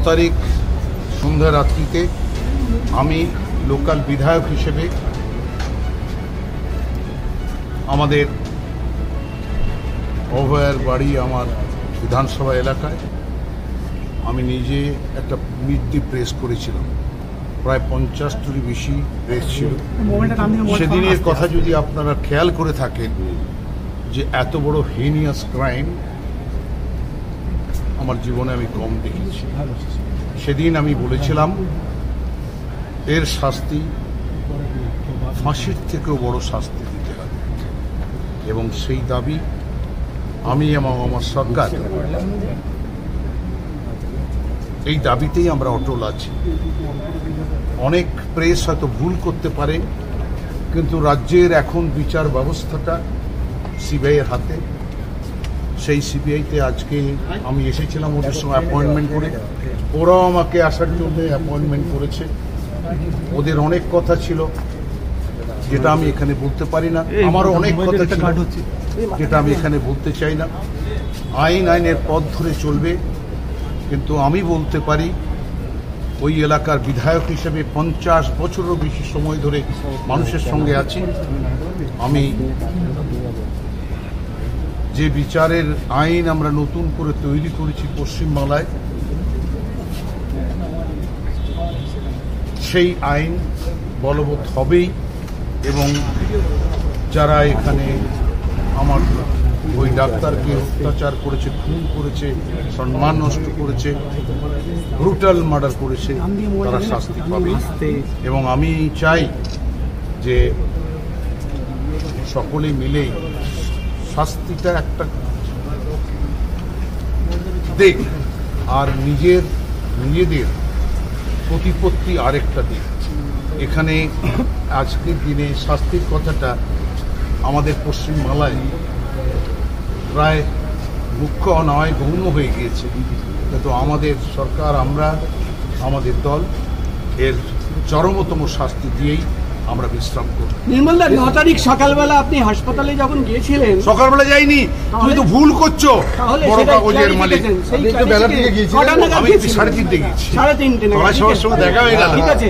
তারিখ সন্ধ্যা রাত্রিতে আমি লোকাল বিধায়ক হিসেবে আমাদের অভয়ার বাড়ি আমার বিধানসভা এলাকায় আমি নিজে একটা মিট দি প্রেস করেছিলাম। প্রায় 50টিরও বেশি প্রেস ছিল। সেদিনের কথা যদি আপনারা খেয়াল করে থাকেন যে এত বড় হেনিয়াস ক্রাইম আমার জীবনে আমি কম দেখেছি। সেদিন আমি বলেছিলাম এর শাস্তি ফাঁসির থেকেও বড় শাস্তি দিতে হবে, এবং সেই দাবি আমি এবং আমার সরকার এই দাবিতেই আমরা অটল আছি। অনেক প্রেস হয়তো ভুল করতে পারে, কিন্তু রাজ্যের এখন বিচার ব্যবস্থাটা সিবিআইয়ের হাতে। সেই সিবিআইতে আজকে আমি এসেছিলাম ওদের সঙ্গে অ্যাপয়েন্টমেন্ট করে, ওরাও আমাকে আসার জন্য অ্যাপয়েন্টমেন্ট করেছে। ওদের অনেক কথা ছিল যেটা আমি এখানে বলতে পারি না, আমারও অনেক কথা ছিল যেটা আমি এখানে বলতে চাই না। আইনের পথ ধরে চলবে, কিন্তু আমি বলতে পারি ওই এলাকার বিধায়ক হিসেবে 50 বছরেরও বেশি সময় ধরে মানুষের সঙ্গে আছি। আমি যে বিচারের আইন আমরা নতুন করে তৈরি করেছি পশ্চিমবাংলায়, সেই আইন বলবৎ হবেই, এবং যারা এখানে আমার ওই ডাক্তারকে অত্যাচার করেছে, খুন করেছে, সম্মান নষ্ট করেছে, ব্রুটাল মার্ডার করেছে, তারা শাস্তি পাবে। এবং আমি চাই যে সকলে মিলে শাস্তিটা একটা দিক, আর নিজেদের প্রতিপত্তি আরেকটা দিক। এখানে আজকের দিনে শাস্তির কথাটা আমাদের পশ্চিমবাংলায় প্রায় মুখ্য নয় গৌণ হয়ে গিয়েছে, কিন্তু আমাদের সরকার, আমাদের দল এর চরমতম শাস্তি দিয়েই আমরা বিশ্রাম করি। নির্মলদা, 9 তারিখ সকালবেলা আপনি হাসপাতালে যখন গিয়েছিলেন? সকালবেলা যাইনি, তুমি তো ভুল করছো। বড় কাগজের মালিক আমি 3:30 গেছি। 3:30 সবার সঙ্গে দেখা হয়ে গেল। ঠিক আছে,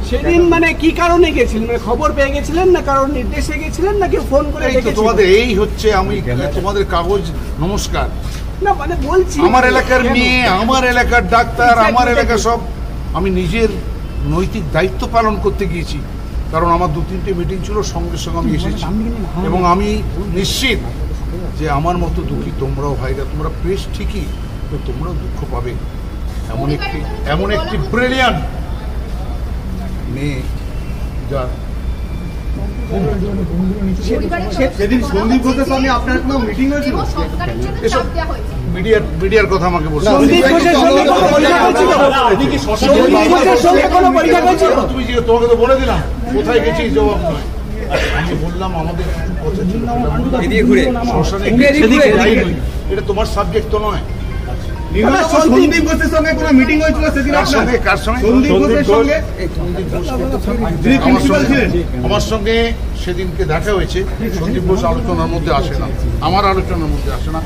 সেদিন মানে কি কারণে গেছিলেন? মানে খবর পেয়ে গেছিলেন, না কারোর নির্দেশে গেছিলেন, নাকি ফোন করে ডেকেছিলেন? তোমাদের এই হচ্ছে, আমি তোমাদের কাগজ নমস্কার। না মানে বলছি, আমার এলাকার মেয়ে, আমার এলাকার ডাক্তার, আমার এলাকা সব, আমি নিজের নৈতিক দায়িত্ব পালন করতে গিয়েছি। কারণ আমার 2-3টে মিটিং ছিল, সঙ্গে সঙ্গে আমি এসেছি, এবং আমি নিশ্চিত যে আমার মতো দুঃখী তোমরাও ভাইরা, তোমরা প্রেস ঠিকই, তো তোমরাও দুঃখ পাবে। এমন একটি ব্রিলিয়ান্ট মেয়ে, যা সেদিন সন্দীপ ঘোষের সঙ্গে আপনার কোনো মিটিং হয়েছিল? এসব মিডিয়ার কথা আমাকে বলছো। তোমাকে তো বলে দিলাম কোথায় গেছি, জবাব নয়। আমি বললাম আমাদের কিছু কথা ছিল, এটা তোমার সাবজেক্ট তো নয়। সন্দীপ ঘোষের সঙ্গে কোনো মিটিং হয়েছিল সেদিন? কার সঙ্গে? সন্দীপ ঘোষের সঙ্গে। আমার সঙ্গে সেদিনকে দেখা হয়েছে। সন্দীপ ঘোষ আলোচনার মধ্যে আসে না, আমার আলোচনার মধ্যে আসে না।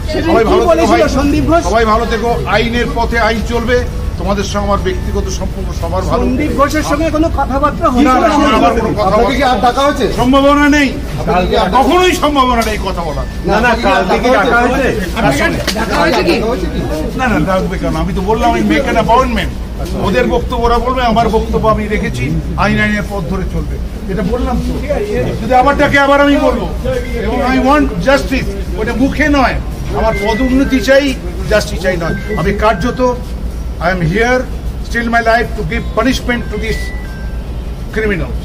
সবাই ভালো থেকো। আইনের পথে আইন চলবে। তোমাদের সঙ্গে আমার ব্যক্তিগত সম্পর্ক সবার ভালো। সন্দীপ ঘোষের সঙ্গে কোনো কথাবার্তা হয়েছে? সম্ভাবনা নেই, কখনোই সম্ভাবনা নেই কথা বলার। না ডাকবে কেন? আমি তো বললাম আমি মেক অ্যান অ্যাপয়েন্টমেন্ট। ওদের বক্তব্য ওরা বলবে, আমার বক্তব্য আমি রেখেছি। আইনের পথ ধরে চলবে, এটা বললাম তো। যদি আবার ডাকে আবার আমি বলবো, এবং আই ওয়ান্ট জাস্টিস। ওটা মুখে নয়, আমার পদোন্নতি চাই, জাস্টিস চাই নয়। আমি কার্যত I am here still my life to give punishment to these criminals.